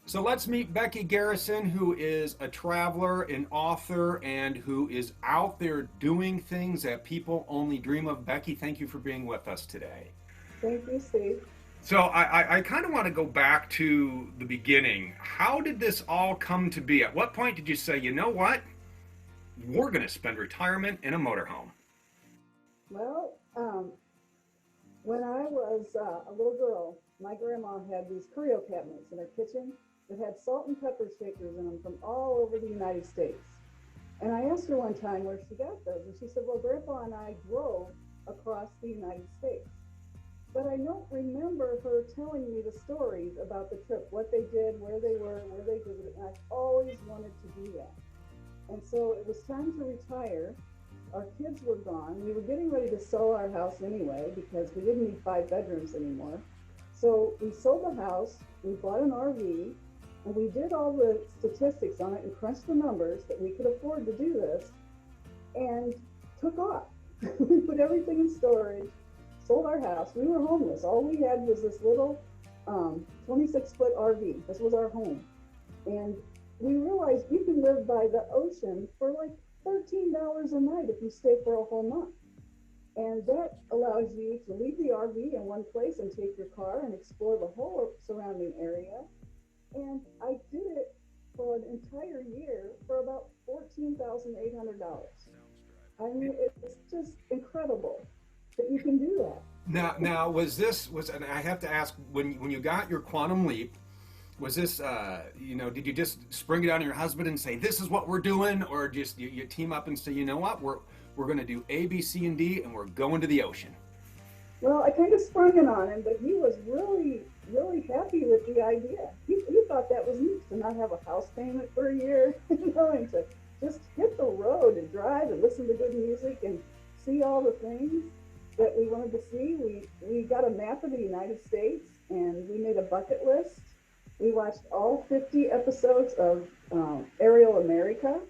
So let's meet Becky Garrison, who is a traveler, an author, and who is out there doing things that people only dream of. Becky, thank you for being with us today. Thank you, Steve. So I kind of want to go back to the beginning. How did this all come to be? At what point did you say, you know what? We're going to spend retirement in a motorhome? Well, when I was a little girl, my grandma had these curio cabinets in her kitchen that had salt and pepper shakers in them from all over the United States. And I asked her one time where she got those, and she said, "Well, Grandpa and I drove across the United States." But I don't remember her telling me the stories about the trip, what they did, where they were, where they visited, and I've always wanted to do that. And so it was time to retire. Our kids were gone. We were getting ready to sell our house anyway because we didn't need 5 bedrooms anymore. So we sold the house, we bought an RV, and we did all the statistics on it and crunched the numbers that we could afford to do this and took off. We put everything in storage, sold our house. We were homeless. All we had was this little 26-foot RV. This was our home. And we realized you can live by the ocean for like $13 a night if you stay for a whole month. And that allows you to leave the RV in one place and take your car and explore the whole surrounding area. And I did it for an entire year for about $14,800. I mean, it's just incredible that you can do that. Now and I have to ask, when you got your quantum leap, was this did you just spring it on your husband and say this is what we're doing, or just you team up and say, you know what, we're going to do A, B, C, and D, and we're going to the ocean? Well, I kind of sprung it on him, but he was really, really happy with the idea. He thought that was neat to not have a house payment for a year, and to just hit the road and drive and listen to good music and see all the things that we wanted to see. We got a map of the United States and we made a bucket list. We watched all 50 episodes of Aerial America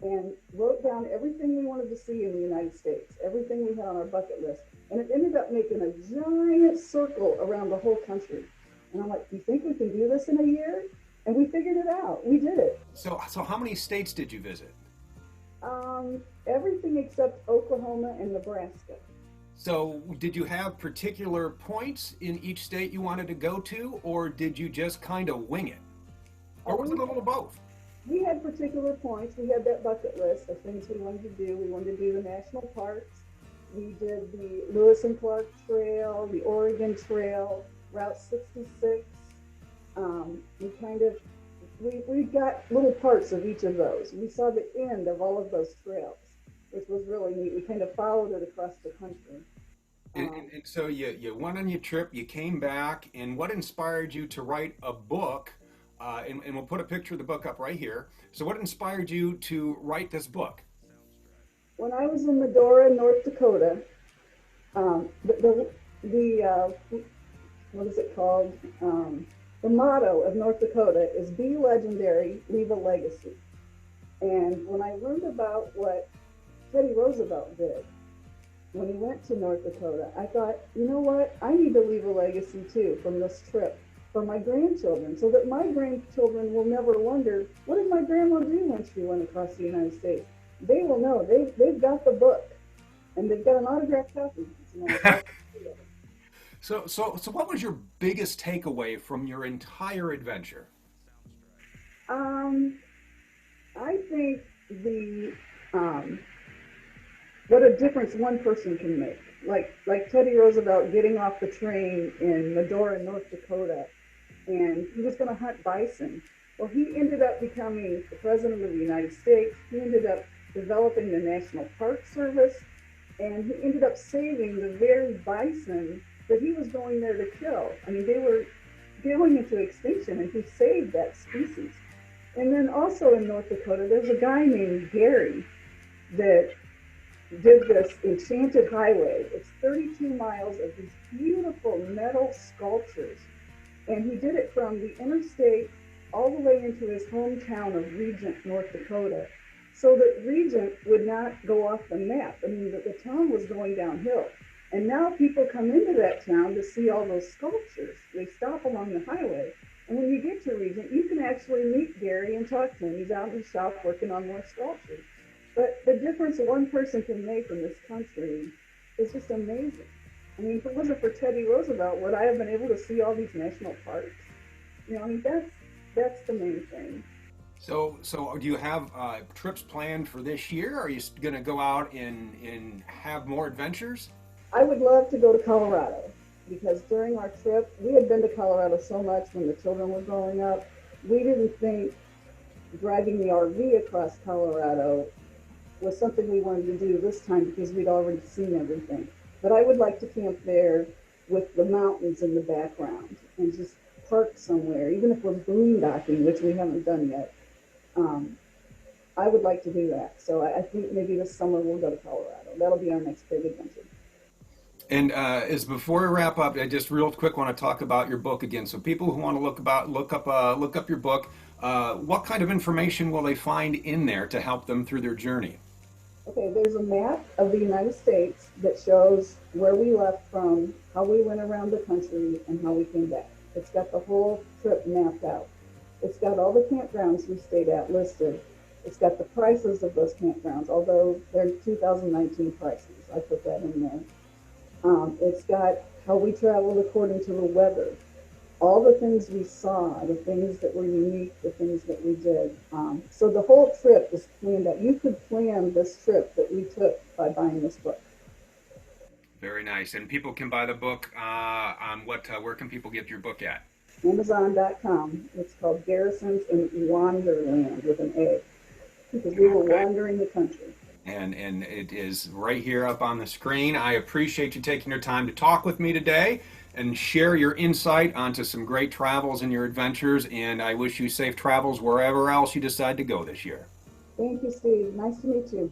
and wrote down everything we wanted to see in the United States, everything we had on our bucket list. And it ended up making a giant circle around the whole country. And I'm like, you think we can do this in a year? And we figured it out. We did it. So how many states did you visit? Everything except Oklahoma and Nebraska. So did you have particular points in each state you wanted to go to, or did you just kind of wing it? Or was it a little of both? We had particular points. We had that bucket list of things we wanted to do. We wanted to do the national parks. We did the Lewis and Clark Trail, the Oregon Trail, Route 66. We kind of we got little parts of each of those. We saw the end of all of those trails, which was really neat. We kind of followed it across the country. And so you went on your trip, you came back, and what inspired you to write a book? And we'll put a picture of the book up right here. So what inspired you to write this book? When I was in Medora, North Dakota, the what is it called? The motto of North Dakota is "Be legendary, leave a legacy." And when I learned about what Teddy Roosevelt did when he went to North Dakota, I thought, you know what? I need to leave a legacy too from this trip for my grandchildren, so that my grandchildren will never wonder, what did my grandma do when she went across the United States? They will know. They've got the book, and they've got an autographed copy. So what was your biggest takeaway from your entire adventure? Um, I think the what a difference one person can make. Like Teddy Roosevelt getting off the train in Medora, North Dakota, and he was going to hunt bison. Well, he ended up becoming the president of the United States. He ended up developing the National Park Service, and he ended up saving the very bison that he was going there to kill. I mean, they were going into extinction, and he saved that species. And then also in North Dakota, there's a guy named Gary that did this enchanted highway. It's 32 miles of these beautiful metal sculptures. And he did it from the interstate all the way into his hometown of Regent, North Dakota, so that Regent would not go off the map. I mean, the town was going downhill. And now people come into that town to see all those sculptures. They stop along the highway. And when you get to Regent, you can actually meet Gary and talk to him. He's out in the shop working on more sculptures. But the difference one person can make in this country is just amazing. I mean, if it wasn't for Teddy Roosevelt, would I have been able to see all these national parks? You know, I mean, that's the main thing. So do you have trips planned for this year? Are you going to go out and have more adventures? I would love to go to Colorado because during our trip, we had been to Colorado so much when the children were growing up, we didn't think driving the RV across Colorado was something we wanted to do this time because we'd already seen everything. But I would like to camp there with the mountains in the background and just park somewhere, even if we're boondocking, which we haven't done yet. I would like to do that. So I think maybe this summer we'll go to Colorado. That'll be our next big adventure. And as before we wrap up, I just real quick want to talk about your book again. So people who want to look up your book, what kind of information will they find in there to help them through their journey? Okay, there's a map of the United States that shows where we left from, how we went around the country, and how we came back. It's got the whole trip mapped out. It's got all the campgrounds we stayed at listed. It's got the prices of those campgrounds, although they're 2019 prices. I put that in there. It's got how we traveled according to the weather, all the things we saw, the things that were unique, the things that we did. So the whole trip is planned out. You could plan this trip that we took by buying this book. Very nice. And people can buy the book on where can people get your book at? Amazon.com. It's called Garrison's in Wanderland with an A, because we were wandering the country. And it is right here up on the screen. I appreciate you taking your time to talk with me today and share your insight onto some great travels and your adventures. And I wish you safe travels wherever else you decide to go this year. Thank you, Steve. Nice to meet you.